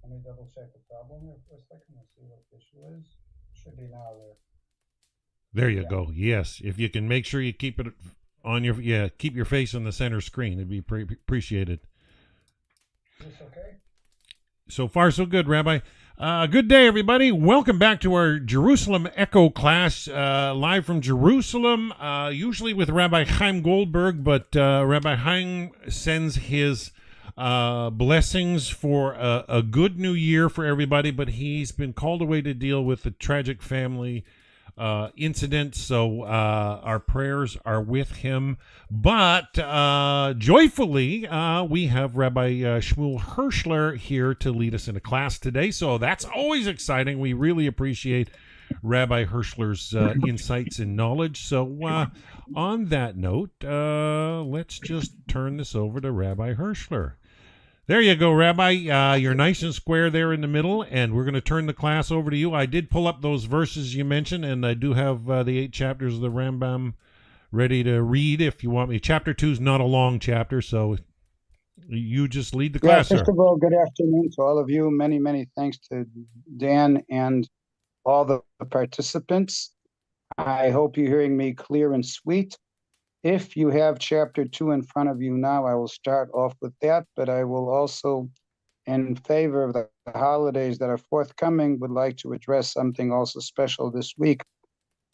Let me double check the problem here for a second and see what the issue is. Should be now there. There you Yeah. go. Yes, if you can make sure you keep it on your keep your face on the center screen, it'd be appreciated. Is this okay? So far, so good, Rabbi. Good day, everybody. Welcome back to our Jerusalem Echo class, live from Jerusalem, usually with Rabbi Chaim Goldberg, but Rabbi Chaim sends his blessings for a good new year for everybody, but he's been called away to deal with the tragic family incident, so our prayers are with him. But joyfully, we have Rabbi Shmuel Hirschler here to lead us in a class today, so that's always exciting. We really appreciate Rabbi Hirschler's insights and knowledge. So on that note, let's just turn this over to Rabbi Hirschler. There you go, Rabbi. You're nice and square there in the middle, and we're going to turn the class over to you. I did pull up those verses you mentioned, and I do have the 8 chapters of the Rambam ready to read if you want me. Chapter 2 is not a long chapter, so you just lead the class, First sir. of all, good afternoon to all of you. Many, many thanks to Dan and all the participants. I hope you're hearing me clear and sweet. If you have chapter 2 in front of you now, I will start off with that, but I will also, in favor of the holidays that are forthcoming, would like to address something also special this week,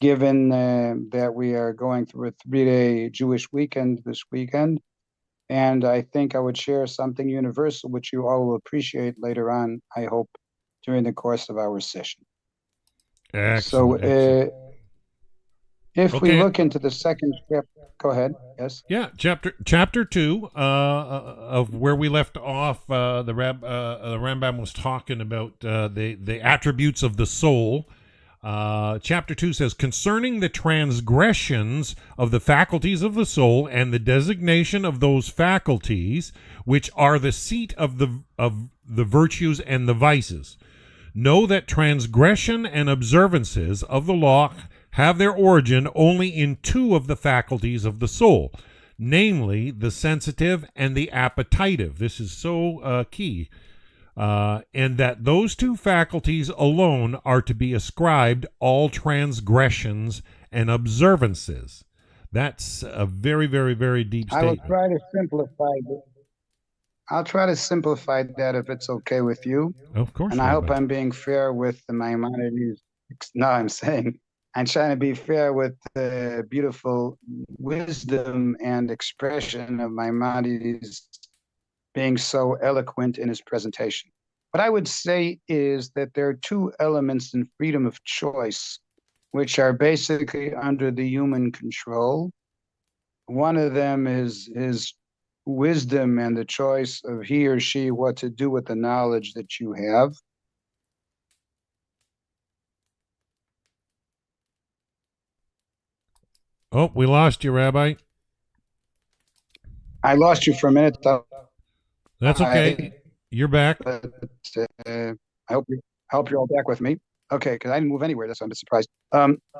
given that we are going through a 3-day Jewish weekend this weekend. And I think I would share something universal, which you all will appreciate later on, I hope, during the course of our session. Excellent. Excellent. If we look into the second chapter, go ahead. Yes. Yeah, chapter 2 of where we left off. The Rambam was talking about the attributes of the soul. Chapter 2 says, concerning the transgressions of the faculties of the soul and the designation of those faculties, which are the seat of the virtues and the vices. Know that transgression and observances of the law have their origin only in 2 of the faculties of the soul, namely the sensitive and the appetitive. This is so key. And that those 2 faculties alone are to be ascribed all transgressions and observances. That's a very, very, very deep statement. I will try to simplify it. I'll try to simplify that if it's okay with you. Of course. And I hope I'm being fair with the Maimonides. No, I'm saying I'm trying to be fair with the beautiful wisdom and expression of Maimonides being so eloquent in his presentation. What I would say is that there are 2 elements in freedom of choice, which are basically under the human control. One of them is wisdom and the choice of he or she what to do with the knowledge that you have. Oh, we lost you, Rabbi. I lost you for a minute. That's okay. You're back. But, I hope you're all back with me. Okay, because I didn't move anywhere. That's why I'm surprised.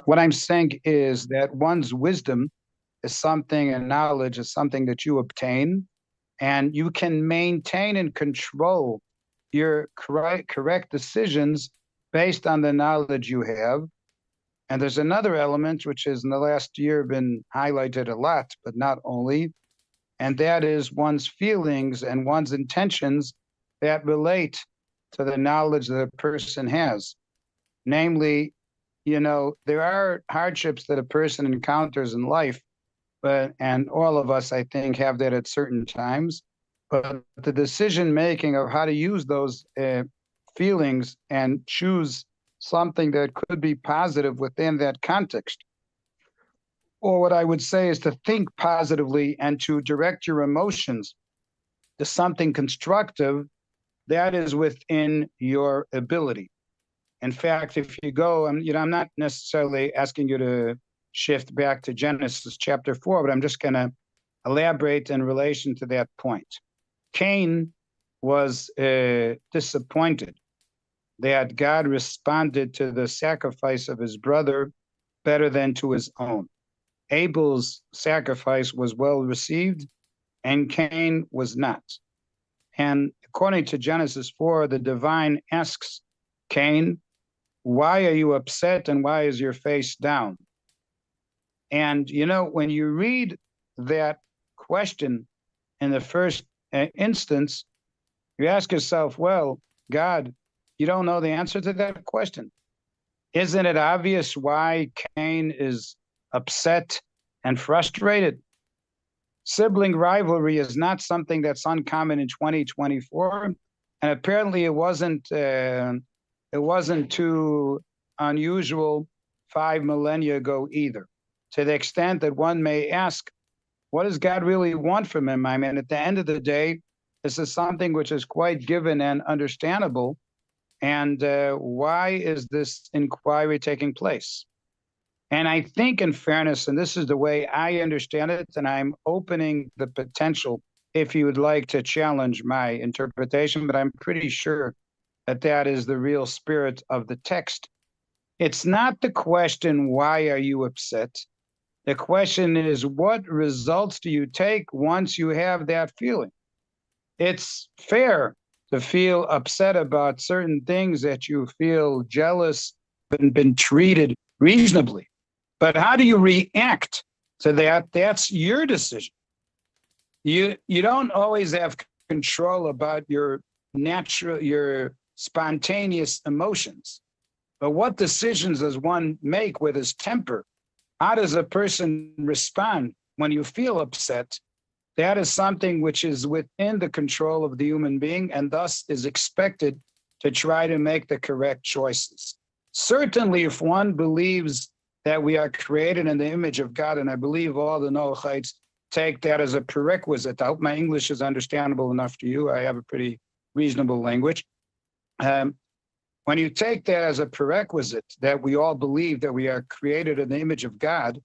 What I'm saying is that one's wisdom is something, and knowledge is something that you obtain, and you can maintain and control your correct decisions based on the knowledge you have. And there's another element which has in the last year been highlighted a lot, but not only, and that is one's feelings and one's intentions that relate to the knowledge that a person has. Namely, there are hardships that a person encounters in life, and all of us, I think, have that at certain times. But the decision-making of how to use those feelings and choose something that could be positive within that context. Or what I would say is to think positively and to direct your emotions to something constructive, that is within your ability. In fact, if you go, I'm not necessarily asking you to shift back to Genesis chapter 4, but I'm just going to elaborate in relation to that point. Cain was disappointed that God responded to the sacrifice of his brother better than to his own. Abel's sacrifice was well received, and Cain was not. And according to Genesis 4, the divine asks Cain, why are you upset and why is your face down? And, when you read that question in the first instance, you ask yourself, well, God, you don't know the answer to that question. Isn't it obvious why Cain is upset and frustrated? Sibling rivalry is not something that's uncommon in 2024, and apparently it wasn't too unusual 5 millennia ago either. To the extent that one may ask, what does God really want from him? I mean, at the end of the day, this is something which is quite given and understandable. And why is this inquiry taking place? And I think, in fairness, and this is the way I understand it, and I'm opening the potential if you would like to challenge my interpretation, but I'm pretty sure that that is the real spirit of the text. It's not the question, why are you upset? The question is, what results do you take once you have that feeling? It's fair to feel upset about certain things that you feel jealous and been treated reasonably. But how do you react to that? That's your decision. You don't always have control about your spontaneous emotions. But what decisions does one make with his temper? How does a person respond when you feel upset? That is something which is within the control of the human being and thus is expected to try to make the correct choices. Certainly, if one believes that we are created in the image of God, and I believe all the Noachites take that as a prerequisite. I hope my English is understandable enough to you. I have a pretty reasonable language. When you take that as a prerequisite, that we all believe that we are created in the image of God,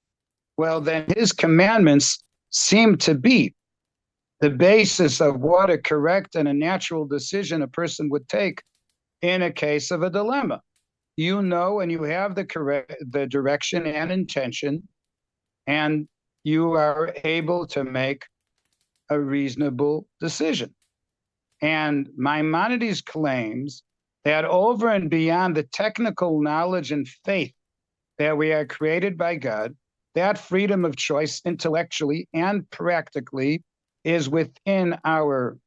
well, then his commandments seem to be the basis of what a correct and a natural decision a person would take in a case of a dilemma. You know, and you have the direction and intention, and you are able to make a reasonable decision. And Maimonides claims that over and beyond the technical knowledge and faith that we are created by God, that freedom of choice intellectually and practically is within our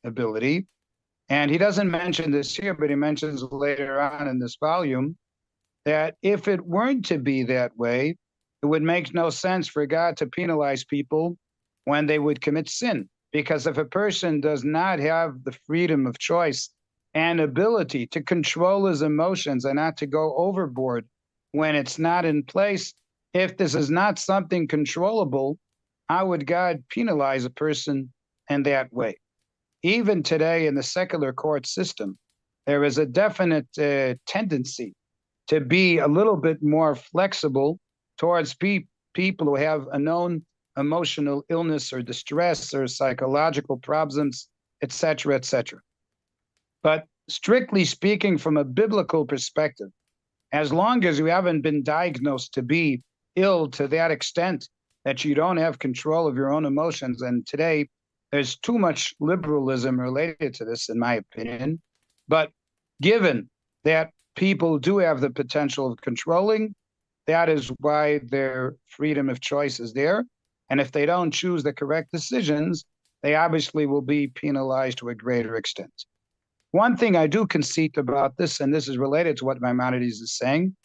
ability. And he doesn't mention this here, but he mentions later on in this volume that if it weren't to be that way, it would make no sense for God to penalize people when they would commit sin. Because if a person does not have the freedom of choice and ability to control his emotions and not to go overboard when it's not in place, if this is not something controllable, how would God penalize a person in that way? Even today in the secular court system, there is a definite tendency to be a little bit more flexible towards people who have a known emotional illness or distress or psychological problems, etc., etc. But strictly speaking, from a biblical perspective, as long as you haven't been diagnosed to be ill to that extent that you don't have control of your own emotions, and today there's too much liberalism related to this, in my opinion. But given that people do have the potential of controlling, that is why their freedom of choice is there. And if they don't choose the correct decisions, they obviously will be penalized to a greater extent. One thing I do concede about this, and this is related to what Maimonides is saying,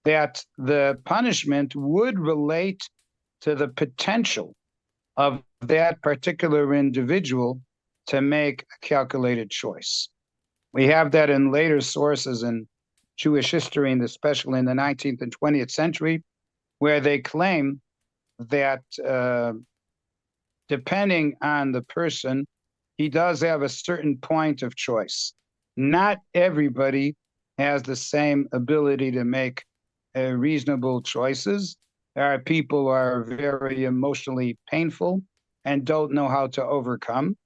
that the punishment would relate to the potential of that particular individual to make a calculated choice. We have that in later sources in Jewish history, and especially in the 19th and 20th century, where they claim that depending on the person, he does have a certain point of choice. Not everybody has the same ability to make reasonable choices. There are people who are very emotionally painful and don't know how to overcome.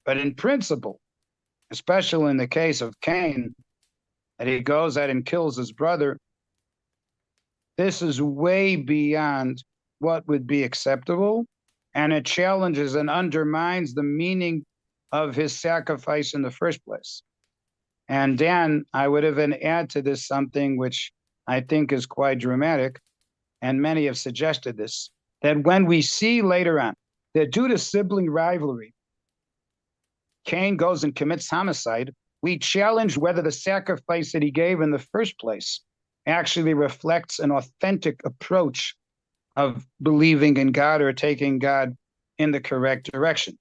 But in principle, especially in the case of Cain, that he goes out and kills his brother, this is way beyond what would be acceptable, and it challenges and undermines the meaning of his sacrifice in the first place. And Dan, I would even add to this something which I think is quite dramatic, and many have suggested this, that when we see later on that due to sibling rivalry, Cain goes and commits homicide, we challenge whether the sacrifice that he gave in the first place actually reflects an authentic approach of believing in God or taking God in the correct direction.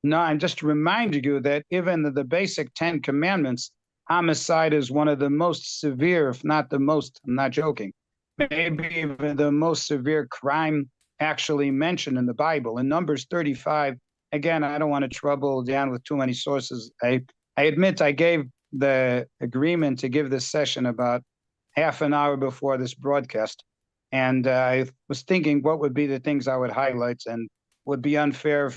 No, I'm just reminding you that even the basic 10 commandments, homicide is one of the most severe, if not the most, I'm not joking, maybe even the most severe crime actually mentioned in the Bible. In Numbers 35, again, I don't want to trouble Dan with too many sources. I admit I gave the agreement to give this session about half an hour before this broadcast. And I was thinking what would be the things I would highlight, and would be unfair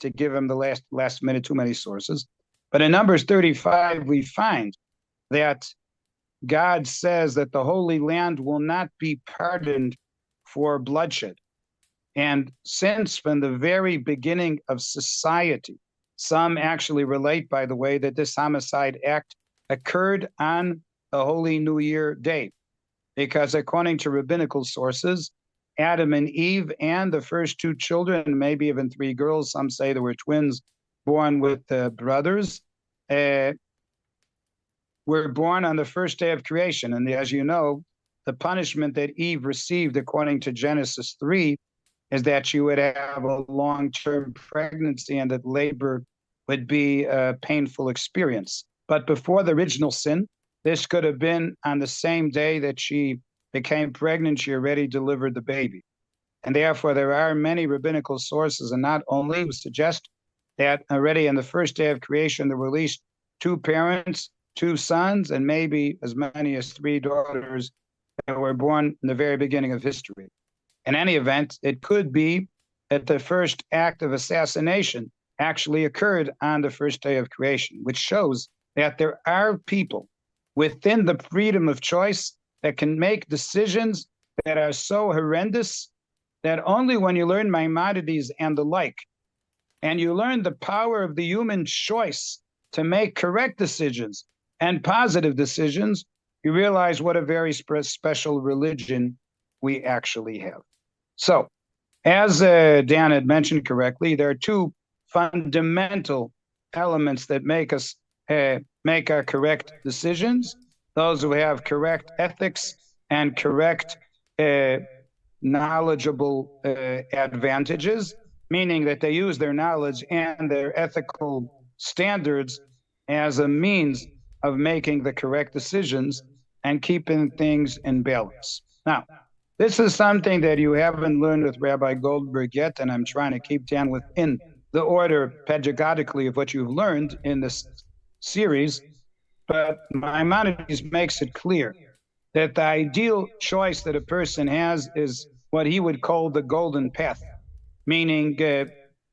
to give him the last minute too many sources. But in Numbers 35, we find that God says that the Holy Land will not be pardoned for bloodshed. And since from the very beginning of society, some actually relate, by the way, that this homicide act occurred on the Holy New Year day, because according to rabbinical sources, Adam and Eve and the first two children, maybe even three girls, some say there were twins born with brothers, were born on the first day of creation. And as you know, the punishment that Eve received, according to Genesis 3, is that she would have a long-term pregnancy and that labor would be a painful experience. But before the original sin, this could have been on the same day that she became pregnant, she already delivered the baby. And therefore, there are many rabbinical sources, and not only who suggest that already on the first day of creation, there were at least two parents, two sons, and maybe as many as three daughters that were born in the very beginning of history. In any event, it could be that the first act of assassination actually occurred on the first day of creation, which shows that there are people within the freedom of choice that can make decisions that are so horrendous that only when you learn Maimonides and the like, and you learn the power of the human choice to make correct decisions and positive decisions, you realize what a very special religion we actually have. So, as Dan had mentioned correctly, there are two fundamental elements that make us make our correct decisions. Those who have correct ethics and correct knowledgeable advantages, meaning that they use their knowledge and their ethical standards as a means of making the correct decisions and keeping things in balance. Now, this is something that you haven't learned with Rabbi Goldberg yet, and I'm trying to keep down within the order pedagogically of what you've learned in this series. But Maimonides makes it clear that the ideal choice that a person has is what he would call the golden path, meaning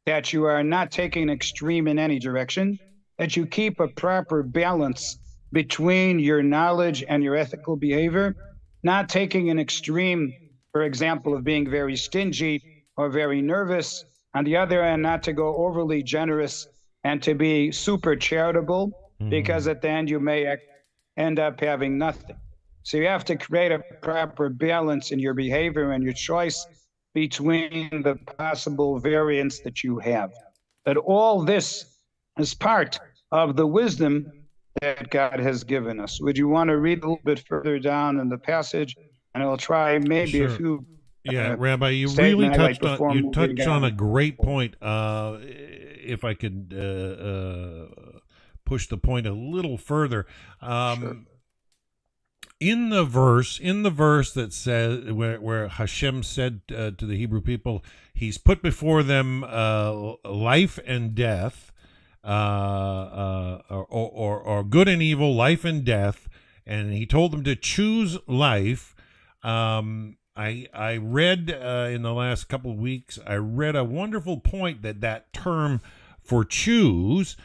that you are not taking an extreme in any direction, that you keep a proper balance between your knowledge and your ethical behavior, not taking an extreme, for example, of being very stingy or very nervous. On the other hand, not to go overly generous and to be super charitable, because at the end you may end up having nothing. So you have to create a proper balance in your behavior and your choice between the possible variants that you have. But all this is part of the wisdom that God has given us. Would you want to read a little bit further down in the passage? And I'll try maybe a few. Yeah, Rabbi, you really touched on a great point. If I could push the point a little further. Sure. In the verse that says where Hashem said to the Hebrew people, He's put before them life and death, or good and evil, life and death, and He told them to choose life. I read in the last couple of weeks, I read a wonderful point that term for choose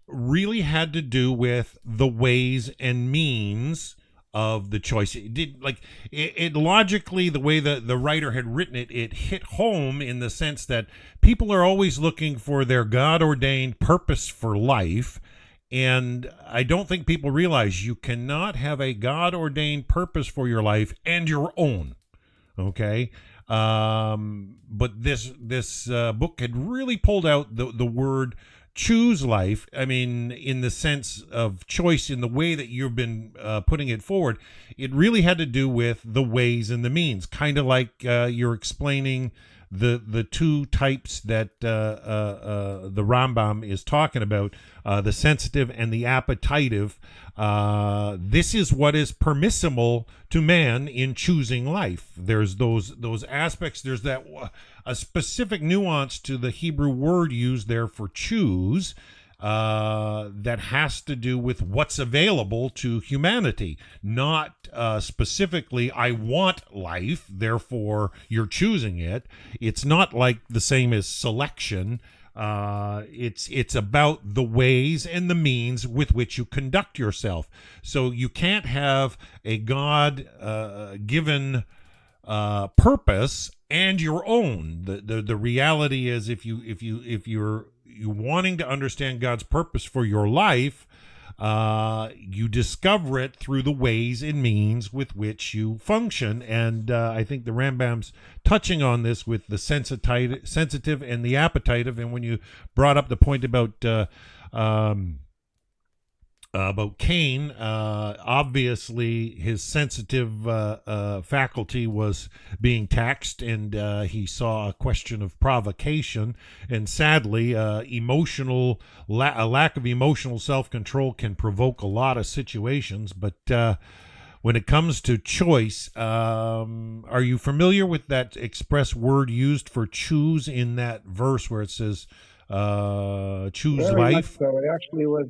really had to do with the ways and means of the choice. It did like it logically, the way the writer had written it, it hit home in the sense that people are always looking for their God ordained purpose for life. And I don't think people realize you cannot have a God ordained purpose for your life and your own. Okay. But this book had really pulled out the word choose life. I mean, in the sense of choice, in the way that you've been putting it forward, it really had to do with the ways and the means, kind of like you're explaining the two types that the Rambam is talking about, the sensitive and the appetitive. This is what is permissible to man in choosing life. There's those aspects. There's that a specific nuance to the Hebrew word used there for choose, that has to do with what's available to humanity, not specifically, I want life, therefore you're choosing it. It's not like the same as selection. It's about the ways and the means with which you conduct yourself. So you can't have a God given purpose and your own. The reality is, if you're wanting to understand God's purpose for your life, you discover it through the ways and means with which you function. And I think the Rambam's touching on this with the sensitive and the appetitive. And when you brought up the point about Cain, obviously his sensitive faculty was being taxed, and he saw a question of provocation. And sadly, a lack of emotional self-control can provoke a lot of situations. But when it comes to choice, are you familiar with that express word used for choose in that verse where it says choose Very life? much so. It actually was.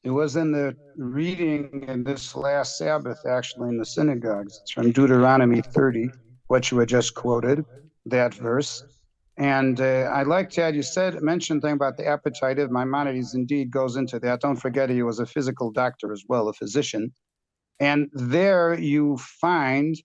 It was in the reading in this last Sabbath, actually, in the synagogues. It's from Deuteronomy 30, what you had just quoted, that verse. And I liked that you mentioned thing about the appetitive. Maimonides indeed goes into that. Don't forget, he was a physical doctor as well, a physician. And there you find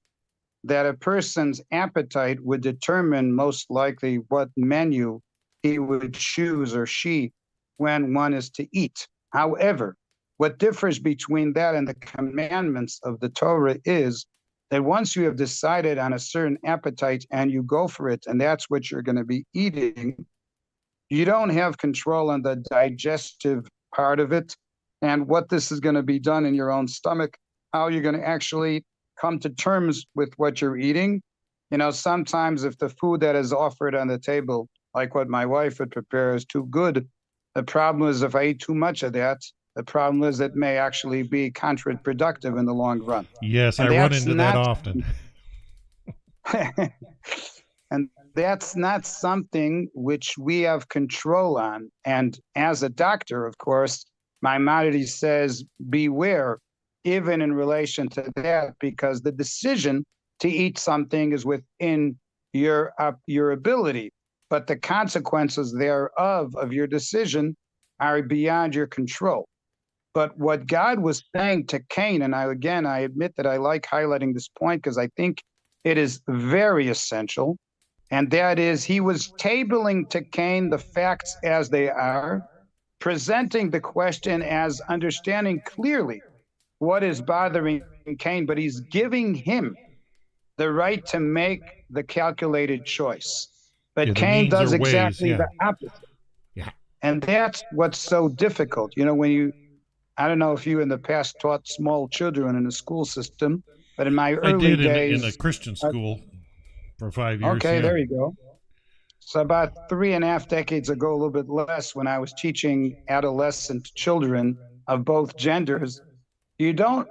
that a person's appetite would determine most likely what menu he would choose, or she, when one is to eat. However, what differs between that and the commandments of the Torah is that once you have decided on a certain appetite and you go for it, and that's what you're going to be eating, you don't have control on the digestive part of it and what this is going to be done in your own stomach, how you're going to actually come to terms with what you're eating. You know, sometimes if the food that is offered on the table, like what my wife would prepare, is too good, the problem is if I eat too much of that, the problem is it may actually be counterproductive in the long run. Yes, And I run into that often. And that's not something which we have control on. And as a doctor, of course, Maimonides says, beware, even in relation to that, because the decision to eat something is within your ability, but the consequences thereof of your decision are beyond your control. But what God was saying to Cain, and I admit that I like highlighting this point because I think it is very essential, and that is he was tabling to Cain the facts as they are, presenting the question as understanding clearly what is bothering Cain, but he's giving him the right to make the calculated choice. But Cain does exactly the opposite. Yeah. And that's what's so difficult. You know, I don't know if you in the past taught small children in the school system, but in my early days. In a Christian school for 5 years. Okay, yeah. There you go. So about 3.5 decades ago, a little bit less, when I was teaching adolescent children of both genders, they don't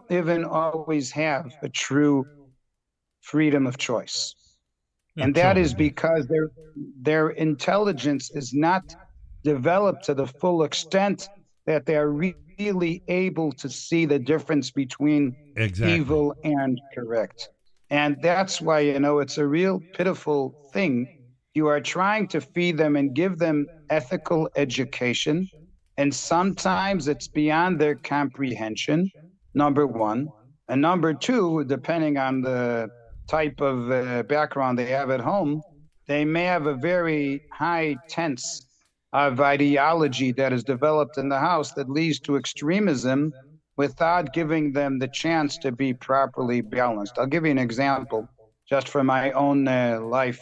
even always have a true freedom of choice. And that is because their intelligence is not developed to the full extent that they're really able to see the difference between evil and correct. And that's why, it's a real pitiful thing. You are trying to feed them and give them ethical education, and sometimes it's beyond their comprehension. number one. And number two, depending on the type of background they have at home, they may have a very high tense of ideology that is developed in the house that leads to extremism without giving them the chance to be properly balanced. I'll give you an example just from my own life.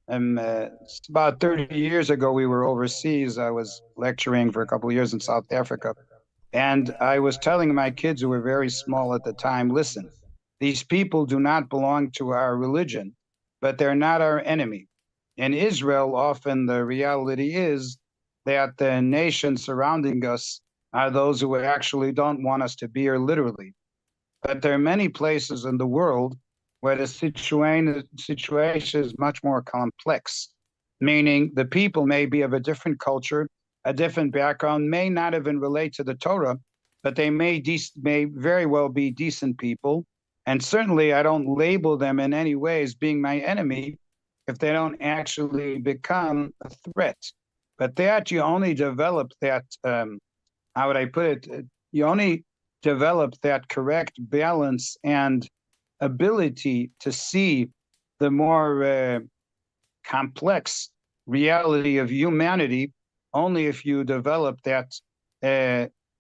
About 30 years ago, we were overseas. I was lecturing for a couple of years in South Africa. And I was telling my kids who were very small at the time, listen, these people do not belong to our religion, but they're not our enemy. In Israel, often the reality is that the nations surrounding us are those who actually don't want us to be here literally. But there are many places in the world where the situation is much more complex, meaning the people may be of a different culture, a different background, may not even relate to the Torah, but they may very well be decent people. And certainly I don't label them in any way as being my enemy if they don't actually become a threat. But that you only develop that, how would I put it? You only develop that correct balance and ability to see the more complex reality of humanity only if you develop that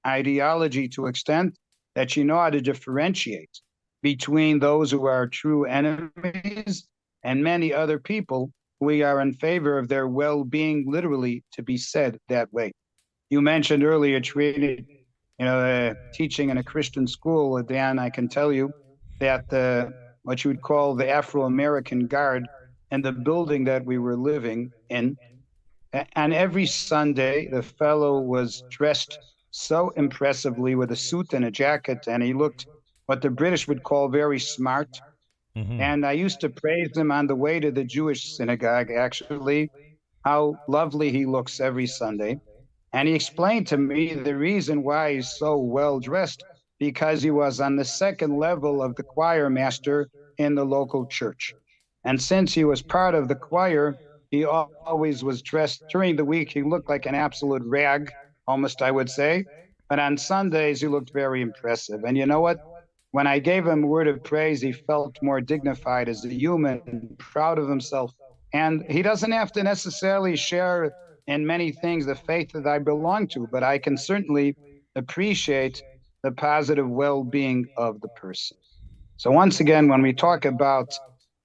ideology to extent that you know how to differentiate between those who are true enemies and many other people who are in favor of their well-being, literally to be said that way. You mentioned earlier teaching in a Christian school. Dan, I can tell you that what you would call the Afro-American Guard and the building that we were living in, and every Sunday, the fellow was dressed so impressively with a suit and a jacket, and he looked what the British would call very smart. Mm-hmm. And I used to praise him on the way to the Jewish synagogue, actually, how lovely he looks every Sunday. And he explained to me the reason why he's so well dressed, because he was on the second level of the choir master in the local church. And since he was part of the choir, he always was dressed during the week. He looked like an absolute rag, almost, I would say. But on Sundays, he looked very impressive. And you know what? When I gave him a word of praise, he felt more dignified as a human, proud of himself. And he doesn't have to necessarily share in many things the faith that I belong to, but I can certainly appreciate the positive well-being of the person. So once again, when we talk about,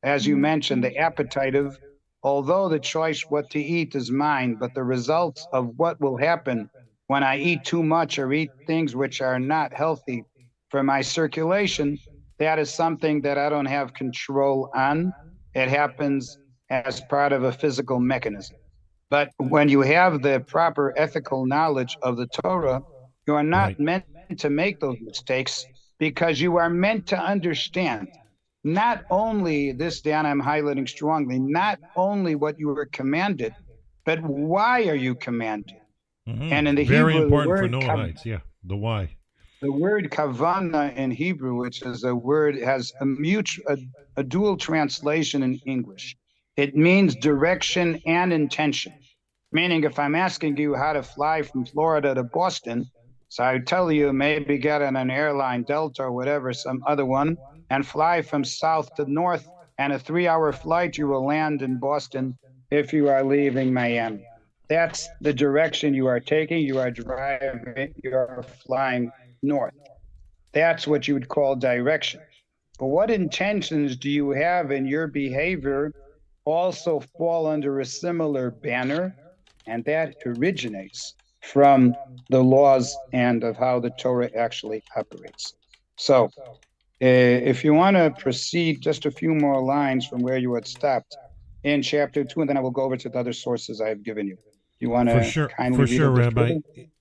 as you mentioned, the appetitive, although the choice what to eat is mine, but the results of what will happen when I eat too much or eat things which are not healthy for my circulation, that is something that I don't have control on. It happens as part of a physical mechanism. But when you have the proper ethical knowledge of the Torah, you are not meant to make those mistakes because you are meant to understand not only this, Dan, I'm highlighting strongly, not only what you were commanded, but why are you commanded? Mm-hmm. And in the Very Hebrew, important for Noahites, the why. The word kavana in Hebrew, which is a word, has a dual translation in English. It means direction and intention. Meaning, if I'm asking you how to fly from Florida to Boston, so I tell you maybe get on an airline, Delta or whatever, some other one, and fly from south to north, and a 3-hour flight, you will land in Boston if you are leaving Miami. That's the direction you are taking. You are driving, you are flying north. That's what you would call direction. But what intentions do you have in your behavior also fall under a similar banner? And that originates from the laws and of how the Torah actually operates. So if you want to proceed just a few more lines from where you had stopped in chapter 2, and then I will go over to the other sources I have given you. You want to kindly read it, Rabbi.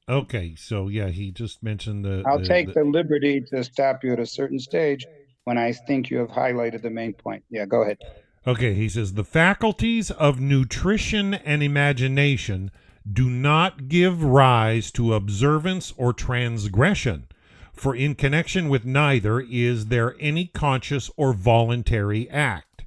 Okay, so yeah, he just mentioned I'll take the liberty to stop you at a certain stage when I think you have highlighted the main point. Yeah, go ahead. Okay, he says, the faculties of nutrition and imagination do not give rise to observance or transgression, for in connection with neither is there any conscious or voluntary act.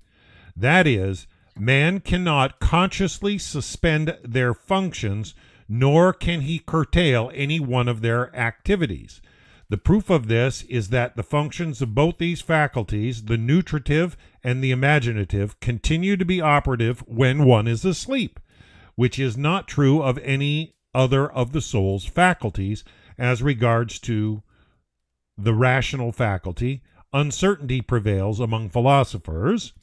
That is, man cannot consciously suspend their functions, nor can he curtail any one of their activities. The proof of this is that the functions of both these faculties, the nutritive and the imaginative, continue to be operative when one is asleep, which is not true of any other of the soul's faculties. As regards to the rational faculty, uncertainty prevails among philosophers,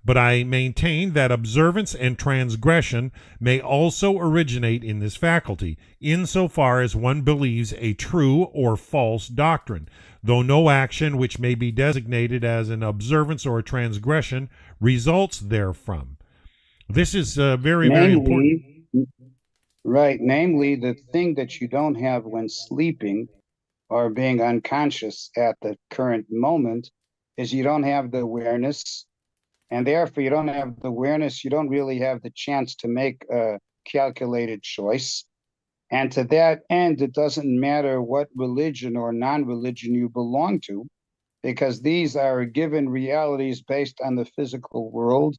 but I maintain that observance and transgression may also originate in this faculty, insofar as one believes a true or false doctrine, though no action which may be designated as an observance or a transgression results therefrom. This is very important. Right. Namely, the thing that you don't have when sleeping or being unconscious at the current moment is you don't have the awareness. And therefore, you don't have the awareness. You don't really have the chance to make a calculated choice. And to that end, it doesn't matter what religion or non-religion you belong to, because these are given realities based on the physical world.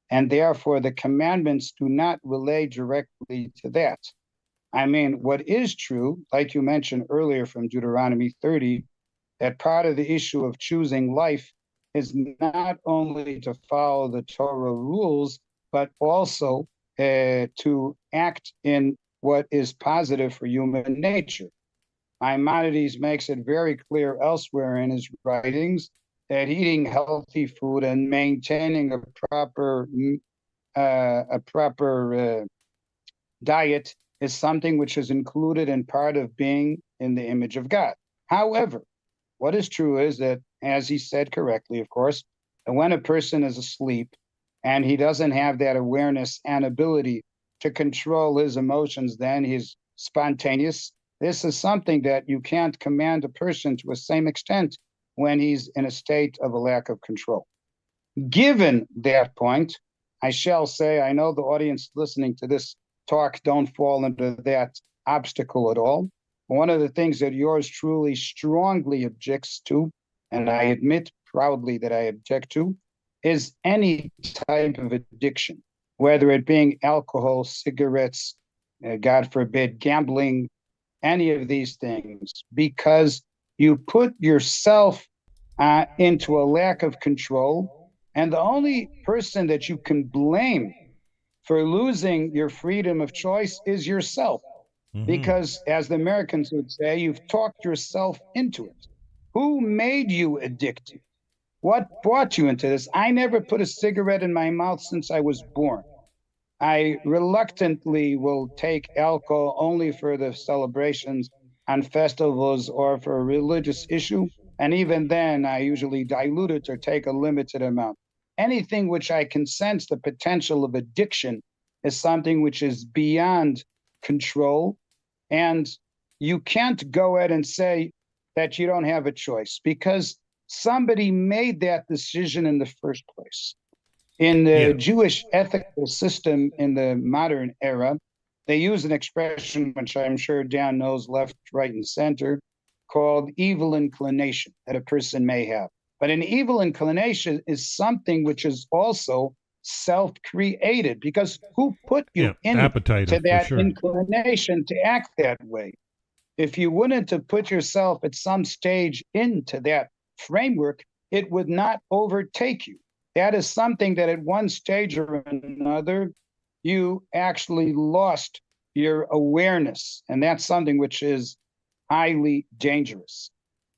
And therefore, the commandments do not relate directly to that. I mean, what is true, like you mentioned earlier from Deuteronomy 30, that part of the issue of choosing life is not only to follow the Torah rules, but also to act in what is positive for human nature. Maimonides makes it very clear elsewhere in his writings that eating healthy food and maintaining a proper diet is something which is included in part of being in the image of God. However, what is true is that, as he said correctly, of course, that when a person is asleep and he doesn't have that awareness and ability to control his emotions, then he's spontaneous. This is something that you can't command a person to the same extent when he's in a state of a lack of control. Given that point, I shall say, I know the audience listening to this talk don't fall into that obstacle at all. One of the things that yours truly strongly objects to, and I admit proudly that I object to, is any type of addiction, whether it being alcohol, cigarettes, God forbid, gambling, any of these things, because you put yourself into a lack of control, and the only person that you can blame for losing your freedom of choice is yourself. Mm-hmm. Because, as the Americans would say, you've talked yourself into it. Who made you addicted? What brought you into this? I never put a cigarette in my mouth since I was born. I reluctantly will take alcohol only for the celebrations on festivals or for a religious issue. And even then, I usually dilute it or take a limited amount. Anything which I can sense the potential of addiction is something which is beyond control. And you can't go ahead and say that you don't have a choice, because somebody made that decision in the first place. In the Jewish ethical system in the modern era, they use an expression which I'm sure Dan knows left, right, and center, called evil inclination that a person may have. But an evil inclination is something which is also self-created, because who put you into that inclination to act that way? If you wouldn't have put yourself at some stage into that framework, it would not overtake you. That is something that at one stage or another, you actually lost your awareness. And that's something which is highly dangerous.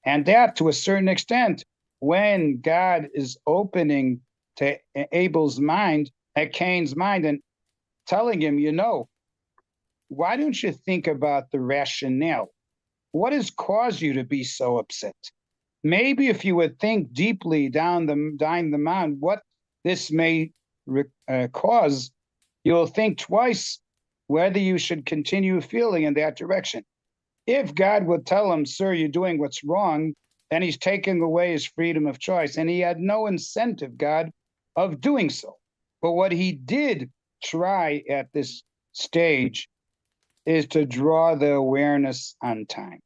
And that, to a certain extent, when God is opening to Abel's mind, at Cain's mind, and telling him, why don't you think about the rationale? What has caused you to be so upset? Maybe if you would think deeply down the mind what this may cause, you'll think twice whether you should continue feeling in that direction. If God would tell him, sir, you're doing what's wrong, then he's taking away his freedom of choice. And he had no incentive, God, of doing so. But what he did try at this stage is to draw the awareness on time.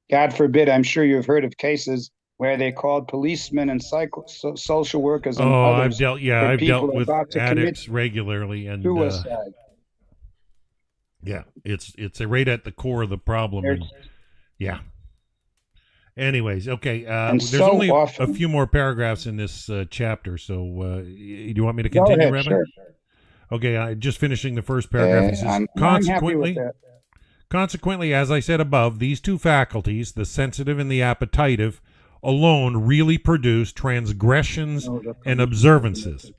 God forbid, I'm sure you've heard of cases where they called policemen and social workers and others. I've dealt with addicts regularly, and suicide. It's right at the core of the problem. Anyways, okay. And There's so only a often, few more paragraphs in this chapter, so do you want me to go continue, ahead, Rabbi? sure. Okay, just finishing the first paragraph. He says, I'm happy with that. Consequently, as I said above, these two faculties, the sensitive and the appetitive, alone really produce transgressions No, and observances.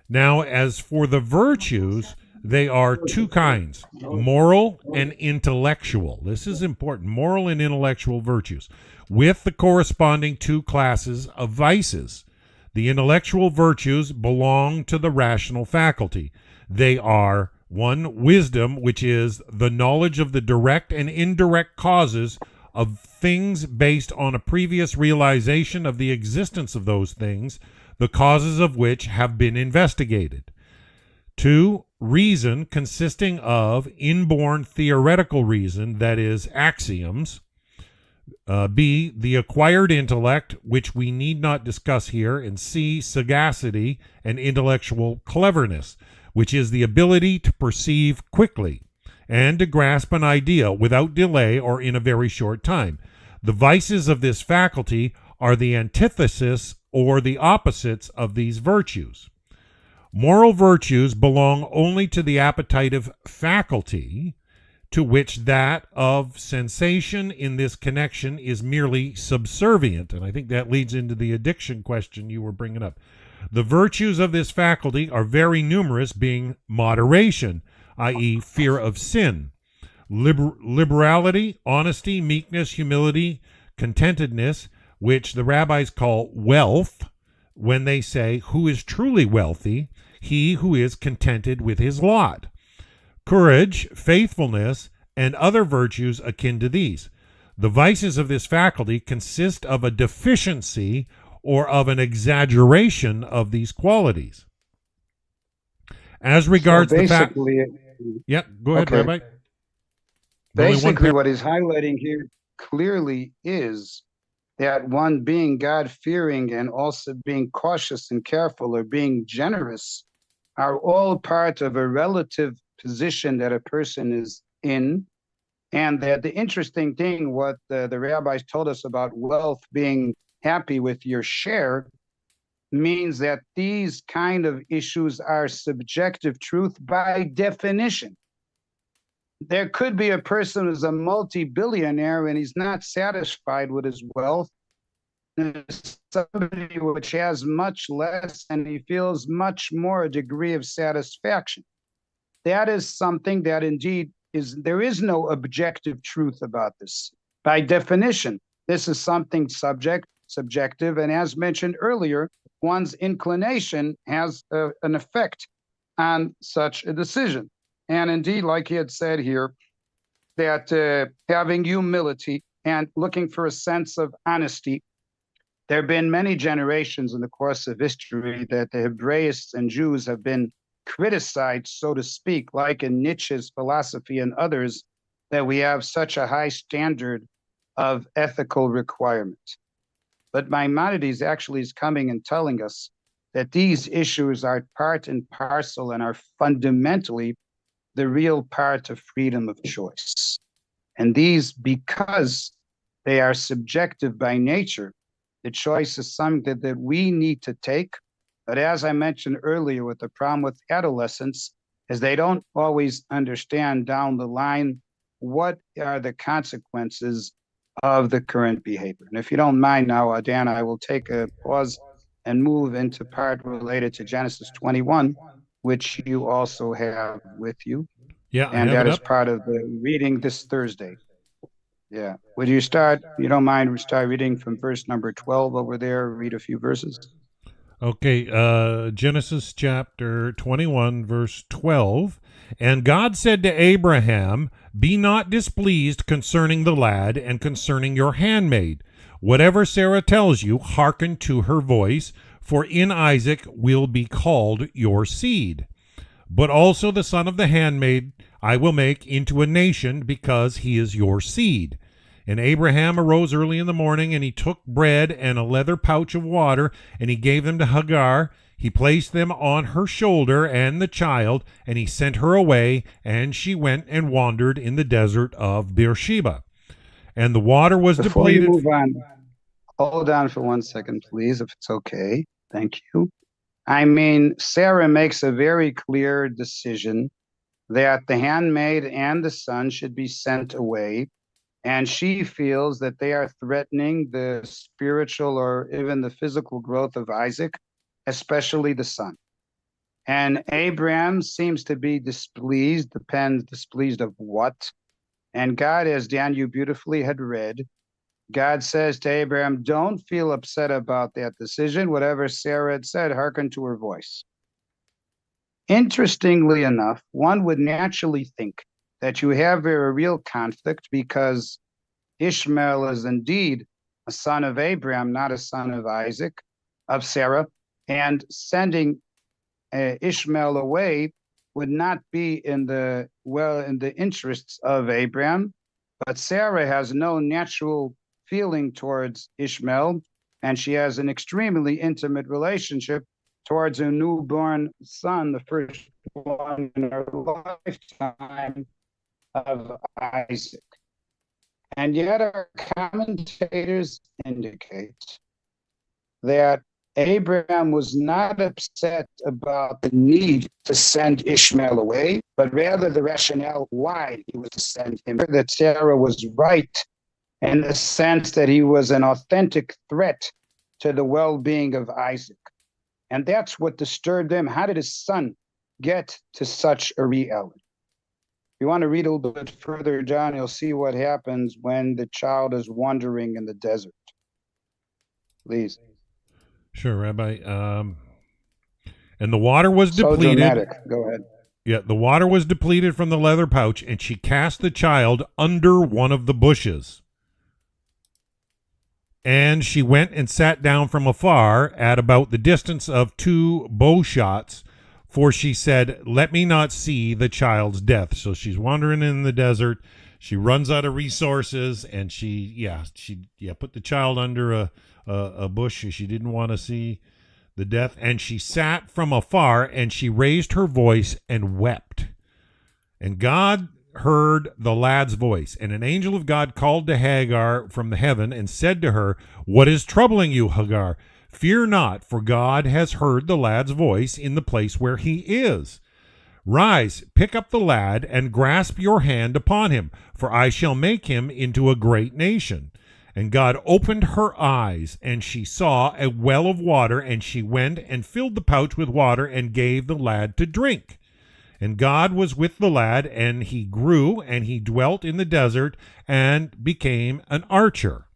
Now, as for the virtues, they are two kinds, moral and intellectual. This is important, moral and intellectual virtues, with the corresponding two classes of vices. The intellectual virtues belong to the rational faculty. They are, one, wisdom, which is the knowledge of the direct and indirect causes of things based on a previous realization of the existence of those things, the causes of which have been investigated. Two, reason, consisting of inborn theoretical reason, that is, axioms. B, the acquired intellect, which we need not discuss here. And C, sagacity and intellectual cleverness, which is the ability to perceive quickly and to grasp an idea without delay or in a very short time. The vices of this faculty are the antithesis or the opposites of these virtues. Moral virtues belong only to the appetitive faculty, to which that of sensation in this connection is merely subservient. And I think that leads into the addiction question you were bringing up. The virtues of this faculty are very numerous, being moderation, i.e., fear of sin, liberality, honesty, meekness, humility, contentedness, which the rabbis call wealth, when they say, who is truly wealthy? He who is contented with his lot. Courage, faithfulness, and other virtues akin to these. The vices of this faculty consist of a deficiency or of an exaggeration of these qualities. As regards the fact... Yep, go ahead, Rabbi. Basically, what he's highlighting here clearly is that one being God-fearing and also being cautious and careful or being generous are all part of a relative position that a person is in. And that the interesting thing, what the rabbis told us about wealth being happy with your share, means that these kind of issues are subjective truth by definition. There could be a person who's a multi-billionaire and he's not satisfied with his wealth. There's somebody which has much less and he feels much more a degree of satisfaction. That is something that indeed there is no objective truth about this. By definition, this is something subjective, and as mentioned earlier, one's inclination has an effect on such a decision. And indeed, like he had said here, that having humility and looking for a sense of honesty, there have been many generations in the course of history that the Hebraists and Jews have been criticized, so to speak, like in Nietzsche's philosophy and others, that we have such a high standard of ethical requirement. But Maimonides actually is coming and telling us that these issues are part and parcel and are fundamentally the real part of freedom of choice. And these, because they are subjective by nature, the choice is something that we need to take. But as I mentioned earlier, with the problem with adolescents is they don't always understand down the line what are the consequences of the current behavior. And if you don't mind now, Dan, I will take a pause and move into part related to Genesis 21, which you also have with you. Yeah, and that is part of the reading this Thursday. Yeah. Would you start, you don't mind, we start reading from verse number 12 over there, read a few verses? Okay, Genesis chapter 21, verse 12. And God said to Abraham, be not displeased concerning the lad and concerning your handmaid. Whatever Sarah tells you, hearken to her voice, for in Isaac will be called your seed. But also the son of the handmaid I will make into a nation, because he is your seed. And Abraham arose early in the morning, and he took bread and a leather pouch of water, and he gave them to Hagar. He placed them on her shoulder and the child, and he sent her away, and she went and wandered in the desert of Beersheba. And the water was Before depleted. you move on, hold on for 1 second, please, if it's okay. Thank you. I mean, Sarah makes a very clear decision that the handmaid and the son should be sent away. And she feels that they are threatening the spiritual or even the physical growth of Isaac, especially the son. And Abraham seems to be displeased, depends displeased of what. And God, as Dan, you beautifully had read, God says to Abraham, don't feel upset about that decision. Whatever Sarah had said, hearken to her voice. Interestingly enough, one would naturally think that you have a real conflict because Ishmael is indeed a son of Abraham, not a son of Isaac, of Sarah, and sending Ishmael away would not be in the interests of Abraham, but Sarah has no natural feeling towards Ishmael, and she has an extremely intimate relationship towards a newborn son, the first one in her lifetime of Isaac. And yet our commentators indicate that Abraham was not upset about the need to send Ishmael away, but rather the rationale why he was to send him, that Sarah was right in the sense that he was an authentic threat to the well-being of Isaac. And that's what disturbed him. How did his son get to such a reality? If you want to read a little bit further, John, you'll see what happens when the child is wandering in the desert. Please. Sure, Rabbi. And the water was So depleted. dramatic. Go ahead. Yeah, the water was depleted from the leather pouch, and she cast the child under one of the bushes. And she went and sat down from afar at about the distance of 2 bow shots, for she said, let me not see the child's death. So she's wandering in the desert. She runs out of resources, and she put the child under a bush. She didn't want to see the death. And she sat from afar, and she raised her voice and wept. And God heard the lad's voice, and an angel of God called to Hagar from the heaven and said to her, what is troubling you, Hagar? Fear not, for God has heard the lad's voice in the place where he is. Rise, pick up the lad, and grasp your hand upon him, for I shall make him into a great nation. And God opened her eyes, and she saw a well of water, and she went and filled the pouch with water and gave the lad to drink. And God was with the lad, and he grew, and he dwelt in the desert and became an archer.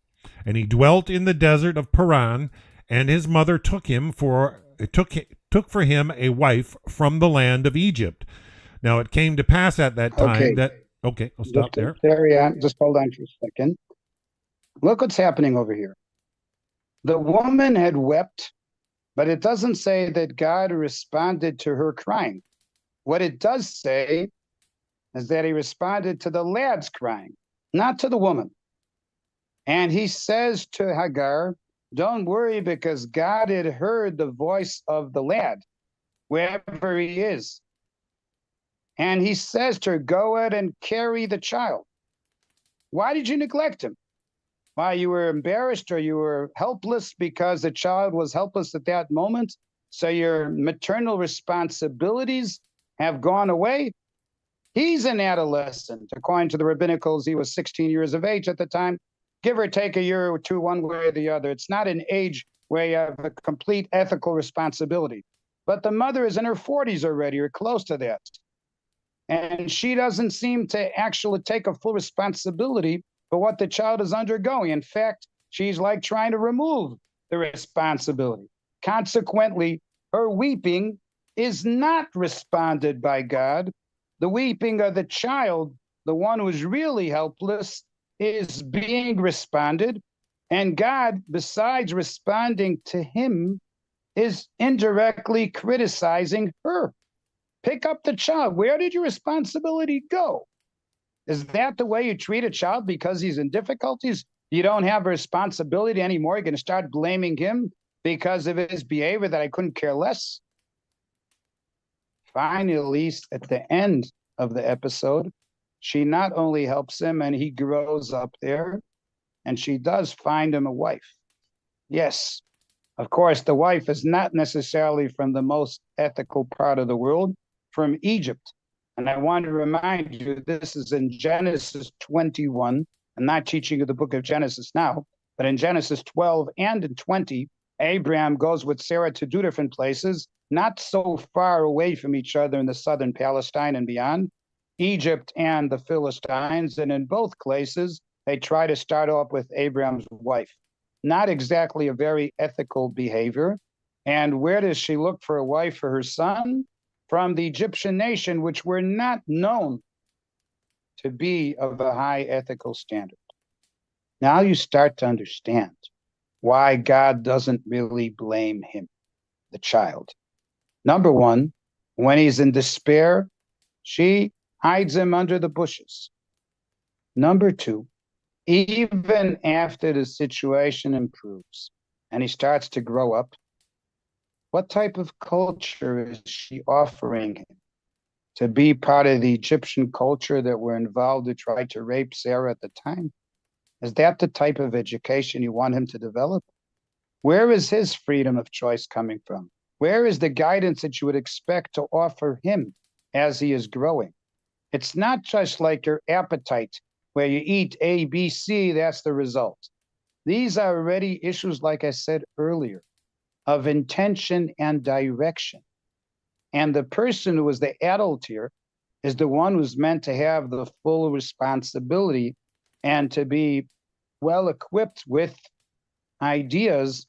And he dwelt in the desert of Paran, and his mother took for him a wife from the land of Egypt. Now it came to pass at that time I'll stop there. Just hold on for a second. Look what's happening over here. The woman had wept, but it doesn't say that God responded to her crying. What it does say is that he responded to the lad's crying, not to the woman. And he says to Hagar, don't worry, because God had heard the voice of the lad, wherever he is. And he says to her, go ahead and carry the child. Why did you neglect him? Why, you were embarrassed or you were helpless because the child was helpless at that moment? So your maternal responsibilities have gone away? He's an adolescent. According to the rabbinicals, he was 16 years of age at the time. Give or take a year or two, one way or the other. It's not an age where you have a complete ethical responsibility. But the mother is in her 40s already, or close to that. And she doesn't seem to actually take a full responsibility for what the child is undergoing. In fact, she's like trying to remove the responsibility. Consequently, her weeping is not responded by God. The weeping of the child, the one who is really helpless, is being responded. And God, besides responding to him, is indirectly criticizing her. Pick up the child. Where did your responsibility go? Is that the way you treat a child because he's in difficulties? You don't have a responsibility anymore. You're going to start blaming him because of his behavior that I couldn't care less. Finally, at the end of the episode, she not only helps him and he grows up there, and she does find him a wife. Yes, of course, the wife is not necessarily from the most ethical part of the world, from Egypt. And I want to remind you, this is in Genesis 21. I'm not teaching you the book of Genesis now, but in Genesis 12 and in 20, Abraham goes with Sarah to two different places, not so far away from each other in the southern Palestine and beyond, Egypt and the Philistines. And in both places, they try to start off with Abraham's wife. Not exactly a very ethical behavior. And where does she look for a wife for her son? From the Egyptian nation, which were not known to be of a high ethical standard. Now you start to understand why God doesn't really blame him, the child. Number one, when he's in despair, she hides him under the bushes. Number two, even after the situation improves and he starts to grow up, what type of culture is she offering him? To be part of the Egyptian culture that were involved to try to rape Sarah at the time? Is that the type of education you want him to develop? Where is his freedom of choice coming from? Where is the guidance that you would expect to offer him as he is growing? It's not just like your appetite, where you eat A, B, C, that's the result. These are already issues, like I said earlier, of intention and direction. And the person who is the adult here is the one who's meant to have the full responsibility and to be well equipped with ideas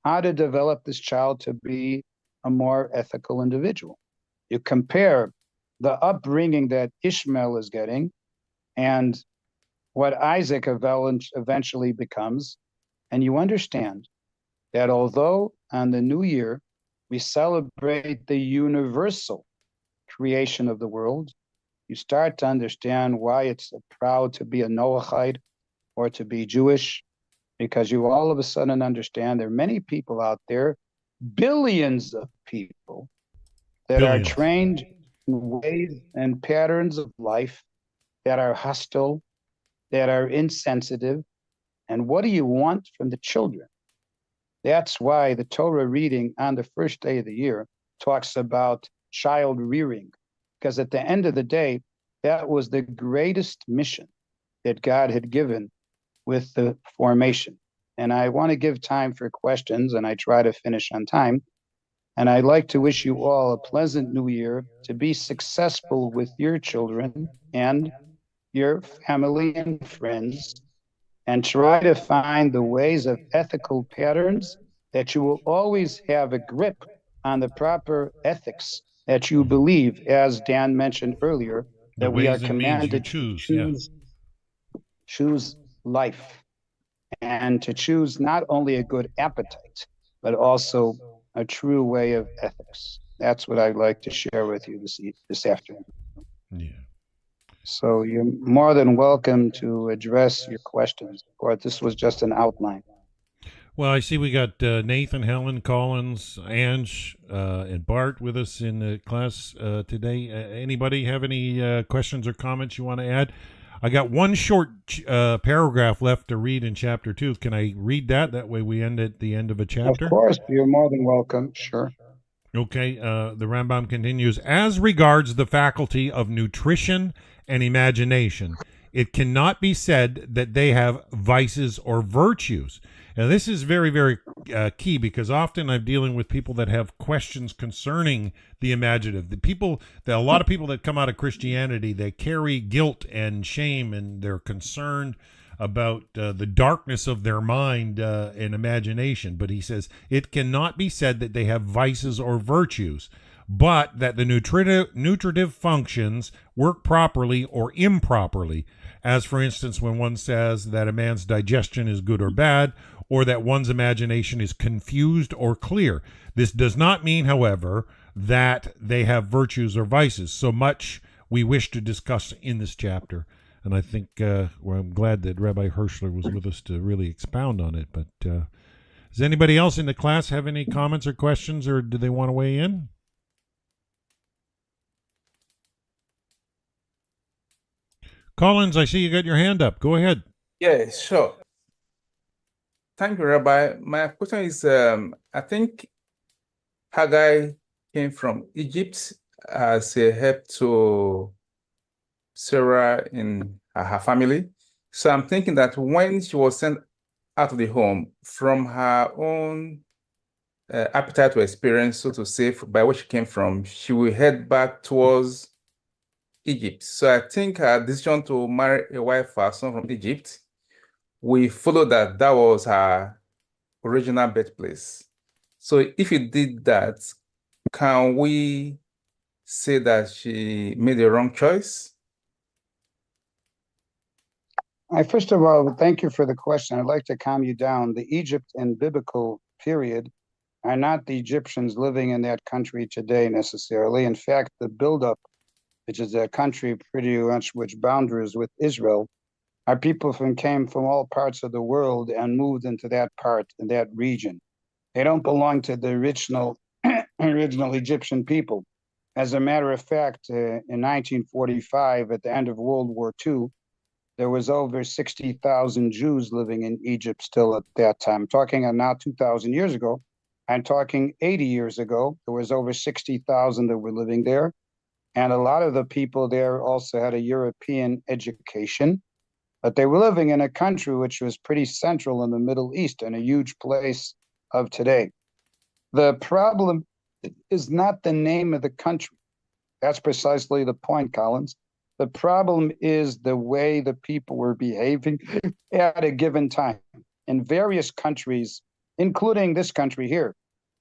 how to develop this child to be a more ethical individual. You compare the upbringing that Ishmael is getting and what Isaac eventually becomes, and you understand that although on the new year we celebrate the universal creation of the world, you start to understand why it's proud to be a Noahide or to be Jewish, because you all of a sudden understand there are many people out there, billions of people, that are trained in ways and patterns of life that are hostile, that are insensitive. And what do you want from the children? That's why the Torah reading on the first day of the year talks about child rearing, because at the end of the day, that was the greatest mission that God had given with the formation. And I want to give time for questions, and I try to finish on time. And I'd like to wish you all a pleasant new year, to be successful with your children and your family and friends, and try to find the ways of ethical patterns that you will always have a grip on the proper ethics that you believe, as Dan mentioned earlier, that we are commanded to choose life, and to choose not only a good appetite, but also a true way of ethics. That's what I'd like to share with you this afternoon. Yeah. So you're more than welcome to address your questions, or this was just an outline. Well, I see we got Nathan, Helen, Collins, Ange, and Bart with us in the class today. Anybody have any questions or comments you want to add? I got one short paragraph left to read in chapter 2. Can I read that? That way we end at the end of a chapter? Of course, you're more than welcome. Sure. Okay, the Rambam continues, as regards the faculty of nutrition and imagination, it cannot be said that they have vices or virtues. Now, this is very, very key, because often I'm dealing with people that have questions concerning the imaginative. A lot of people that come out of Christianity, they carry guilt and shame, and they're concerned about the darkness of their mind and imagination. But he says it cannot be said that they have vices or virtues, but that the nutritive functions work properly or improperly, as for instance when one says that a man's digestion is good or bad, or that one's imagination is confused or clear. This does not mean, however, that they have virtues or vices. So much we wish to discuss in this chapter. And I think I'm glad that Rabbi Hirschler was with us to really expound on it. But does anybody else in the class have any comments or questions, or do they want to weigh in? Collins, I see you got your hand up. Go ahead. Yeah, sure. Thank you, Rabbi. My question is, I think Haggai came from Egypt as a help to Sarah in her family. So I'm thinking that when she was sent out of the home from her own appetite to experience, so to say, by where she came from, she will head back towards Egypt. So I think her decision to marry a wife for her son from Egypt, we follow that was her original birthplace. So if you did that, can we say that she made the wrong choice? First of all, thank you for the question. I'd like to calm you down. The Egypt in biblical period are not the Egyptians living in that country today necessarily. In fact, the buildup, which is a country pretty much which boundaries with Israel, our people came from all parts of the world and moved into that part, in that region. They don't belong to the original Egyptian people. As a matter of fact, in 1945, at the end of World War II, there was over 60,000 Jews living in Egypt still at that time. I'm talking now 2,000 years ago. I'm talking 80 years ago. There was over 60,000 that were living there. And a lot of the people there also had a European education, but they were living in a country which was pretty central in the Middle East and a huge place of today. The problem is not the name of the country. That's precisely the point, Collins. The problem is the way the people were behaving at a given time. In various countries, including this country here,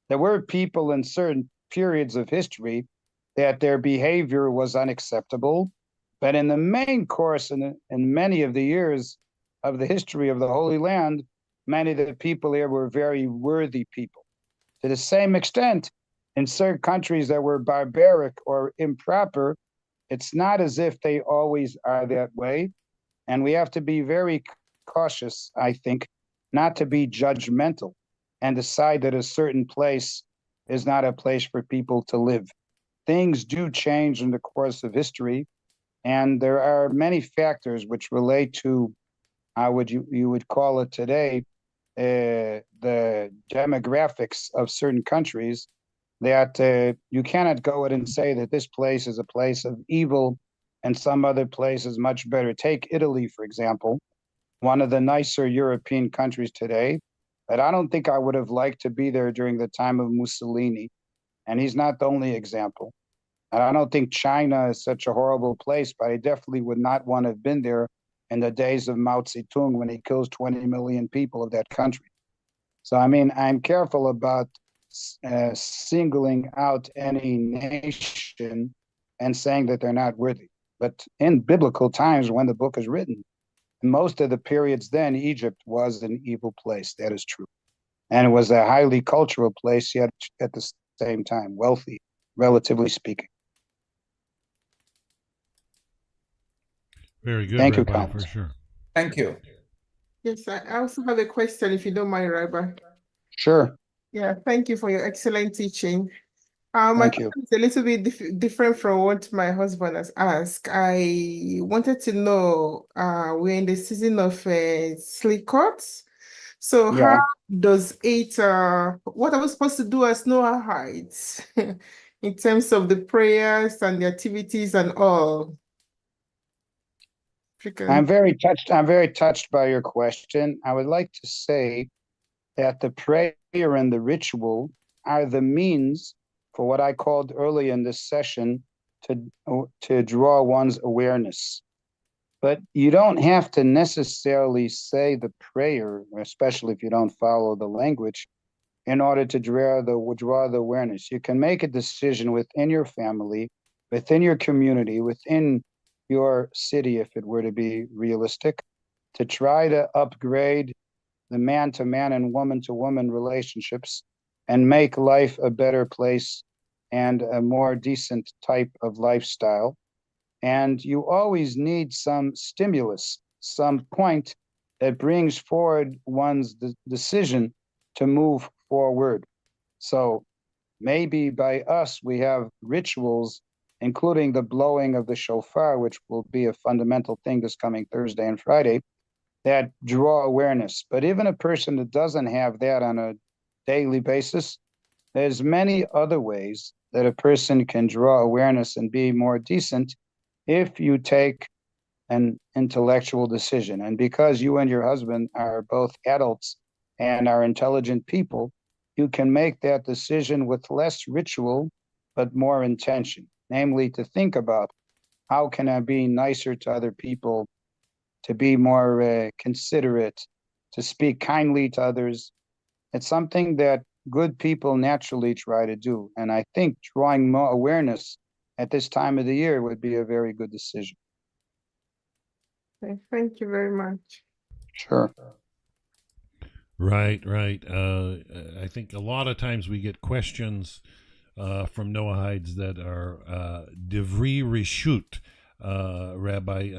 there were people in certain periods of history that their behavior was unacceptable. But in the main course, in many of the years of the history of the Holy Land, many of the people here were very worthy people. To the same extent, in certain countries that were barbaric or improper, it's not as if they always are that way. And we have to be very cautious, I think, not to be judgmental and decide that a certain place is not a place for people to live. Things do change in the course of history, and there are many factors which relate to how you would call it today, the demographics of certain countries, that you cannot go in and say that this place is a place of evil and some other place is much better. Take Italy, for example, one of the nicer European countries today, but I don't think I would have liked to be there during the time of Mussolini. And he's not the only example. And I don't think China is such a horrible place, but I definitely would not want to have been there in the days of Mao Zedong when he kills 20 million people of that country. So, I mean, I'm careful about singling out any nation and saying that they're not worthy. But in biblical times, when the book is written, most of the periods then, Egypt was an evil place. That is true. And it was a highly cultural place, yet at the same time, wealthy, relatively speaking. Very good, Thank you, Rabbi, for Collins. sure. Thank you. Yes, I also have a question, if you don't mind, Rabbi. Sure. Yeah, thank you for your excellent teaching. My Thank you. question is a little bit different from what my husband has asked. I wanted to know, we're in the season of sleep cuts. So Yeah. how does it, what are we supposed to do as Noahites in terms of the prayers and the activities and all? I'm very touched by your question. I would like to say that the prayer and the ritual are the means for what I called early in this session to draw one's awareness. But you don't have to necessarily say the prayer, especially if you don't follow the language, in order to draw the awareness. You can make a decision within your family, within your community, within your city, if it were to be realistic, to try to upgrade the man-to-man and woman-to-woman relationships and make life a better place and a more decent type of lifestyle. And you always need some stimulus, some point that brings forward one's decision to move forward. So maybe by us, we have rituals, including the blowing of the shofar, which will be a fundamental thing this coming Thursday and Friday. that draw awareness. But even a person that doesn't have that on a daily basis, there's many other ways that a person can draw awareness and be more decent if you take an intellectual decision. And because you and your husband are both adults and are intelligent people, you can make that decision with less ritual, but more intention, namely to think about how can I be nicer to other people, to be more considerate, to speak kindly to others. It's something that good people naturally try to do. And I think drawing more awareness at this time of the year would be a very good decision. Okay, thank you very much. Sure. Right. I think a lot of times we get questions from Noahides that are devri reshut, Rabbi,